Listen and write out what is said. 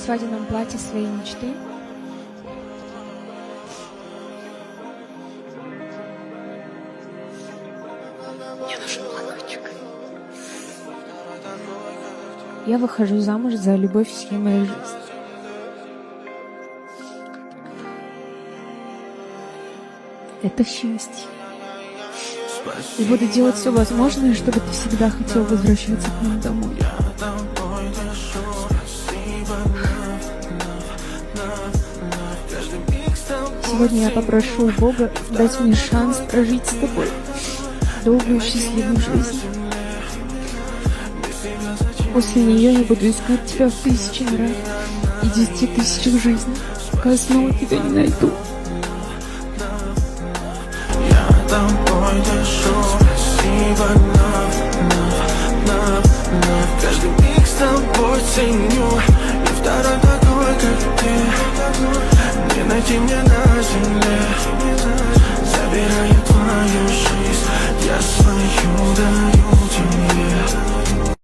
свадебном платье своей мечты. Мне нужен платочек. Я выхожу замуж за любовь всей моей жизни. Это счастье. И буду делать все возможное, чтобы ты всегда хотел возвращаться к нам домой. Сегодня я попрошу Бога дать мне шанс прожить с тобой долгую счастливую жизнь. После нее я буду искать тебя в 1000 раз и 10 000 жизней, пока снова тебя не найду. Я тобой дышу, спасибо, love. Каждый миг с тобой ценю. И второй такой, как ты, не найти мне на земле.